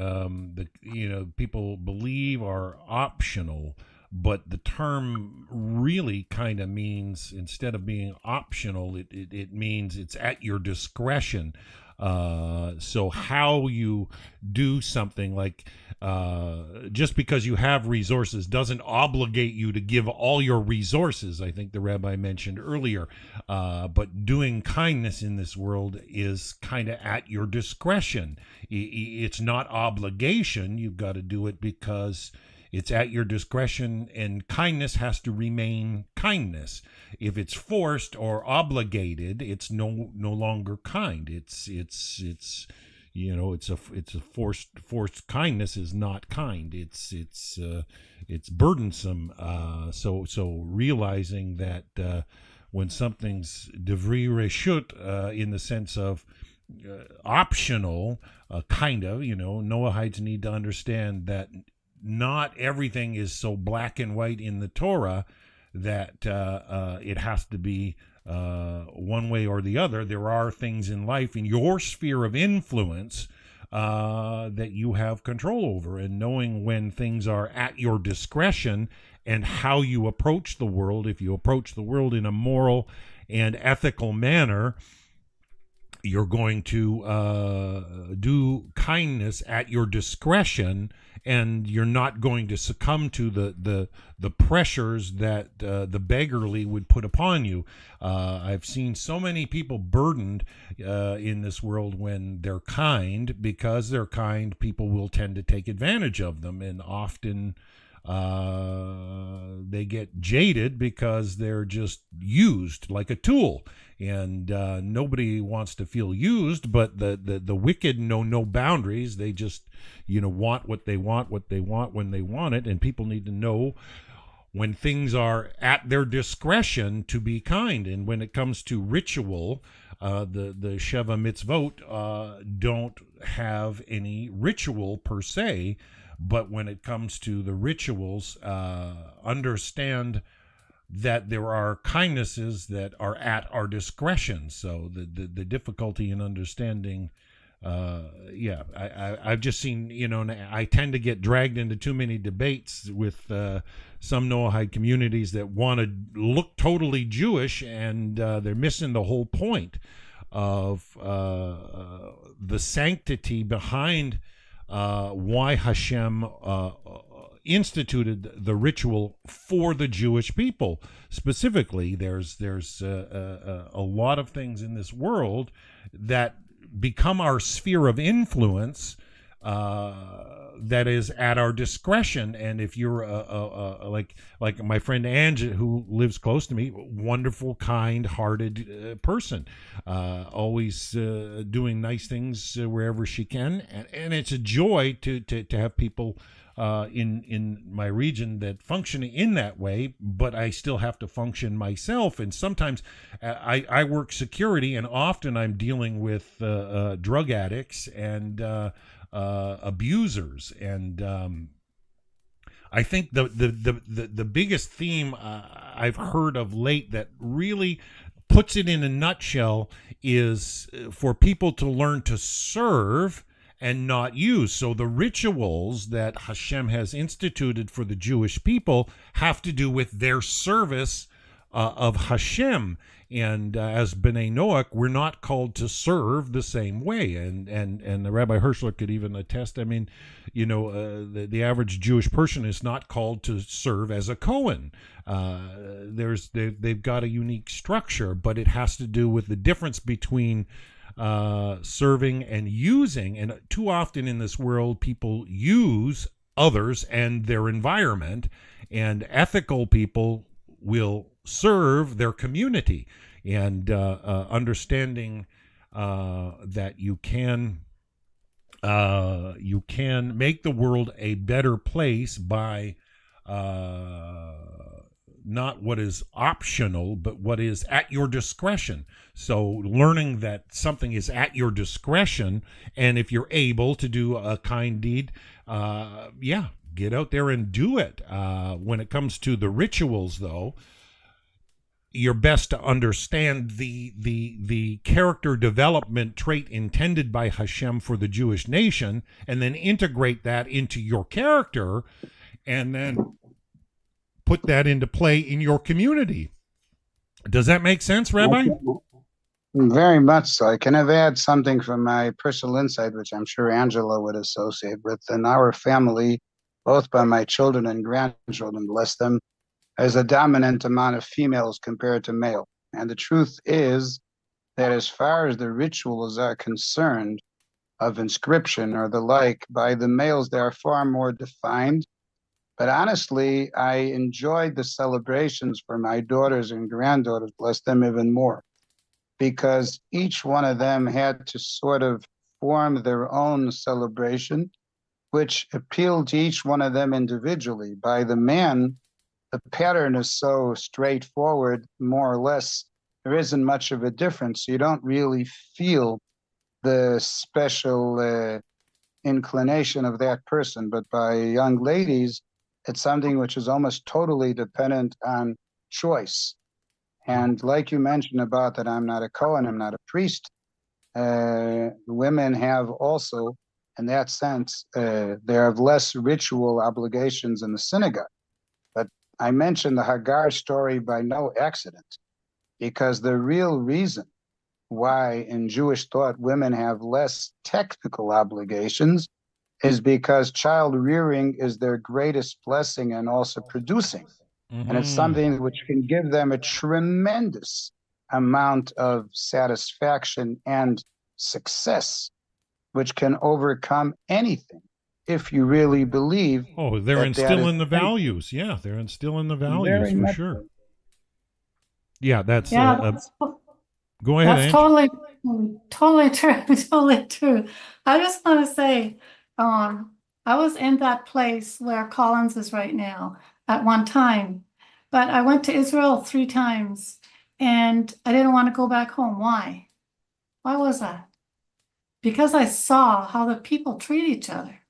people believe are optional, but the term really kind of means, instead of being optional, it means it's at your discretion. So how you do something, like just because you have resources doesn't obligate you to give all your resources, I think the rabbi mentioned earlier. But doing kindness in this world is kind of at your discretion. It's not obligation. You've got to do it because it's at your discretion, and kindness has to remain kindness. If it's forced or obligated, it's no longer kind. It's a forced kindness is not kind. It's burdensome. So realizing that when something's devri reshut, in the sense of optional, Noahides need to understand that not everything is so black and white in the Torah that it has to be one way or the other. There are things in life, in your sphere of influence, that you have control over, and knowing when things are at your discretion and how you approach the world. If you approach the world in a moral and ethical manner, you're going to do kindness at your discretion, and you're not going to succumb to the pressures that the beggarly would put upon you. I've seen so many people burdened in this world when they're kind. Because they're kind, people will tend to take advantage of them, and often they get jaded because they're just used like a tool. And nobody wants to feel used, but the wicked know no boundaries. They just want what they want when they want it. And people need to know when things are at their discretion to be kind. And when it comes to ritual, the Sheva mitzvot don't have any ritual per se, but when it comes to the rituals, understand that there are kindnesses that are at our discretion. So the difficulty in understanding, I've just seen, I tend to get dragged into too many debates with some Noahide communities that want to look totally Jewish, and they're missing the whole point of the sanctity behind why Hashem instituted the ritual for the Jewish people. Specifically, there's a lot of things in this world that become our sphere of influence, that is at our discretion. And if you're like my friend Ange, who lives close to me, wonderful, kind-hearted person, always doing nice things wherever she can, and it's a joy to have people in my region that function in that way. But I still have to function myself, and sometimes I work security, and often I'm dealing with drug addicts and abusers, and I think the biggest theme I've heard of late that really puts it in a nutshell is for people to learn to serve and not use. So the rituals that Hashem has instituted for the Jewish people have to do with their service of Hashem. And as B'nai Noach, we're not called to serve the same way. And the Rabbi Hirschler could even attest. I mean, the average Jewish person is not called to serve as a Cohen. They've got a unique structure, but it has to do with the difference between serving and using. And too often in this world, people use others and their environment, and ethical people will serve their community. And understanding that you can make the world a better place by not what is optional, but what is at your discretion. So learning that something is at your discretion, and if you're able to do a kind deed, get out there and do it. When it comes to the rituals, though, you're best to understand the character development trait intended by Hashem for the Jewish nation, and then integrate that into your character, and then put that into play in your community. Does that make sense, Rabbi? Very much so. I can have add something from my personal insight, which I'm sure Angela would associate with. In our family, both by my children and grandchildren, bless them, there's a dominant amount of females compared to male. And the truth is that as far as the rituals are concerned of inscription or the like, by the males, they are far more defined. But honestly, I enjoyed the celebrations for my daughters and granddaughters, bless them, even more, because each one of them had to sort of form their own celebration, which appealed to each one of them individually. By the man, the pattern is so straightforward, more or less. There isn't much of a difference. You don't really feel the special inclination of that person. But by young ladies, it's something which is almost totally dependent on choice. And like you mentioned about that, I'm not a Cohen, I'm not a priest. Women have also, in that sense, they have less ritual obligations in the synagogue. But I mentioned the Hagar story by no accident, because the real reason why in Jewish thought women have less technical obligations is because child rearing is their greatest blessing and also producing. Mm-hmm. And it's something which can give them a tremendous amount of satisfaction and success, which can overcome anything if you really believe. Oh, they're instilling the values. Yeah, they're instilling the values for sure. So. Yeah, that's go ahead. That's totally true. Totally true. I just want to say, I was in that place where Collins is right now at one time, but I went to Israel 3 times and I didn't want to go back home. Why? Why was that? Because I saw how the people treat each other.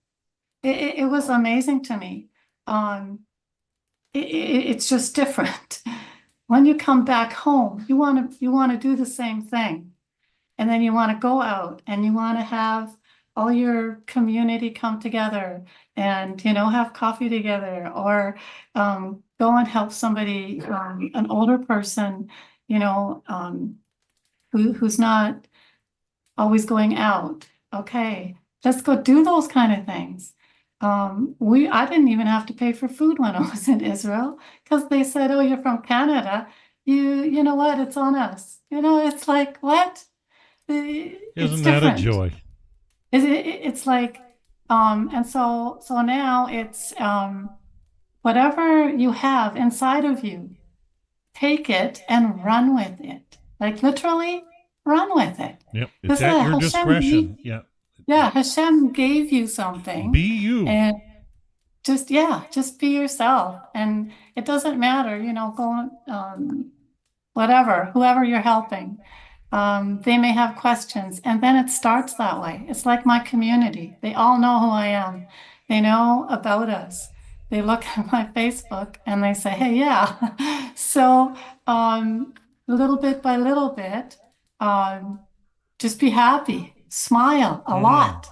It was amazing to me. It's just different. When you come back home, you want to do the same thing, and then you want to go out and you want to have all your community come together and have coffee together, or go and help somebody, an older person, who's not always going out. Okay, let's go do those kind of things. I didn't even have to pay for food when I was in Israel, because they said, "Oh, you're from Canada. You know what? It's on us." It's like, what? Isn't that a joy? It's like, and so now it's whatever you have inside of you, take it and run with it. Like literally, run with it. Yep, it's at your discretion. Yeah, Hashem gave you something. Be you. And just be yourself. And it doesn't matter, go whoever you're helping. They may have questions, and then it starts that way. It's like my community. They all know who I am. They know about us. They look at my Facebook and they say, "Hey, yeah." So little bit by little bit, just be happy. Smile a lot,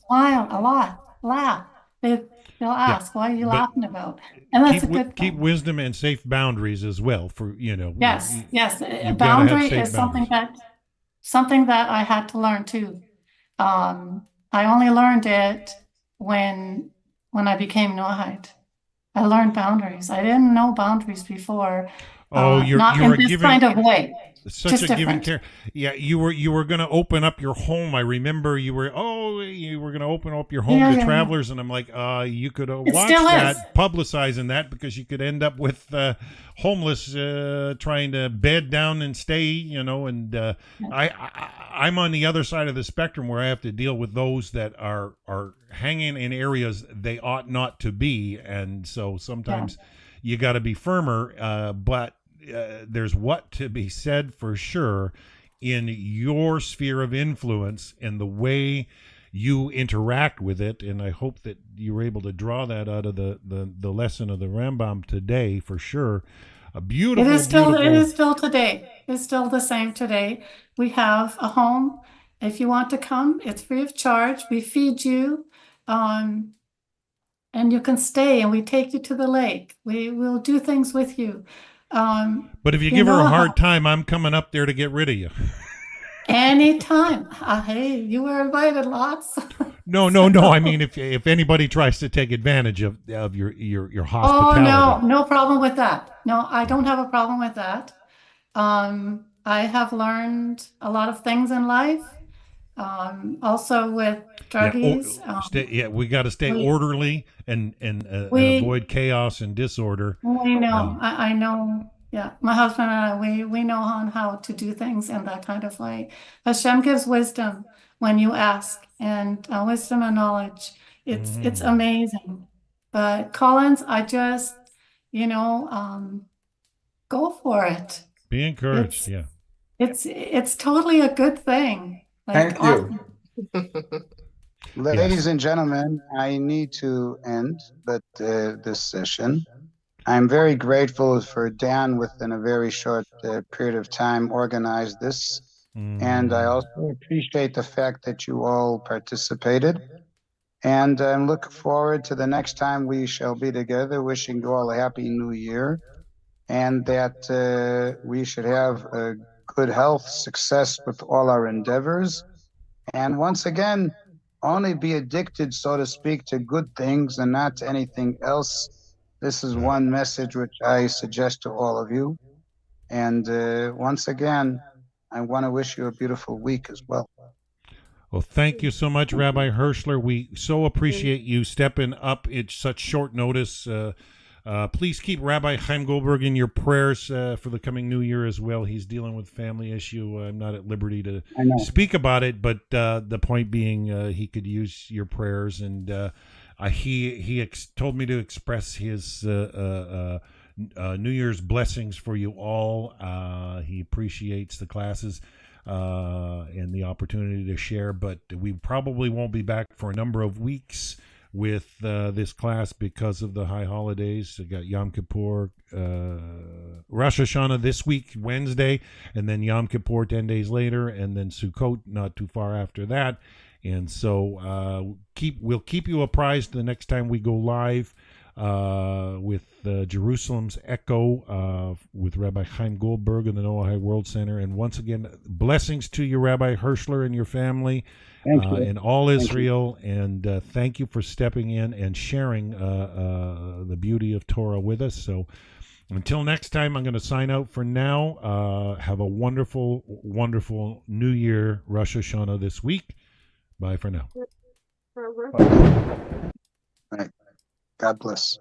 smile a lot, laugh. they'll Yeah, ask, "What are you but laughing about?" And that's keep a good keep thing. wisdom and safe boundaries as well. For Yes, yes. A you've got to have boundary safe is boundaries. something that I had to learn too. I only learned it when I became Noahide. I learned boundaries. I didn't know boundaries before, Oh, not you in are this giving kind of way, such just a give and different. care. Yeah, you were going to open up your home. I remember you were going to open up your home Yeah, to yeah, yeah. travelers, and I'm like, you could It watch still is. that, publicizing that, because you could end up with homeless trying to bed down and stay. And I'm on the other side of the spectrum where I have to deal with those that are hanging in areas they ought not to be, and so Yeah. sometimes you got to be firmer, but there's what to be said for sure in your sphere of influence and the way you interact with it. And I hope that you were able to draw that out of the lesson of the Rambam today for sure. A It beautiful, is still, it beautiful. is still today. It's still the same today. We have a home. If you want to come, it's free of charge. We feed you, um, and you can stay, and we take you to the lake. We will do things with you. But if you You give her know a how hard time, I'm coming up there to get rid of you. anytime. Hey, you were invited lots. No, no, no. I mean, if anybody tries to take advantage of your Oh, no, hospitality. no problem with that. No, I don't have a problem with that. I have learned a lot of things in life. Also with Yeah, druggies. stay. Yeah, we got to stay We orderly and we avoid chaos and disorder. we Uh, know. I know. Yeah, my husband and I, we know on how to do things in that kind of way. Hashem gives wisdom when you ask, and wisdom and knowledge. It's mhm. amazing. But Collins, I just, you know, go for it. Be encouraged. It's Yeah. it's totally a good thing. Like Thank you. awesome. Yes. Ladies and gentlemen, I need to end this session. I'm very grateful for Dan within a very short period of time organized this. And I Mm. also appreciate the fact that you all participated. And I'm looking forward to the next time we shall be together, wishing you all a happy new year and that we should have good health, success with all our endeavors. And once again, only be addicted, so to speak, to good things and not to anything else. This is one message which I suggest to all of you. And once again, I want to wish you a beautiful week as well. Well, thank you so much, Rabbi Hirschler. We so appreciate you stepping up at such short notice. Please keep Rabbi Chaim Goldberg in your prayers for the coming new year as well. He's dealing with family issue. I'm not at liberty to I know. speak about it, but the point being, he could use your prayers, and he told me to express his New Year's blessings for you all. He appreciates the classes and the opportunity to share, but we probably won't be back for a number of weeks with this class because of the high holidays. We got Yom Kippur, Rosh Hashanah this week, Wednesday, and then Yom Kippur 10 days later, and then Sukkot not too far after that. And so we'll keep you apprised the next time we go live with Jerusalem's Echo with Rabbi Chaim Goldberg in the Noahide World Center. And once again, blessings to you, Rabbi Hirschler, and your family. Thank you. And all Israel, and thank you for stepping in and sharing the beauty of Torah with us. So until next time, I'm going to sign out for now. Have a wonderful, wonderful New Year, Rosh Hashanah this week. Bye for now. Right. God bless.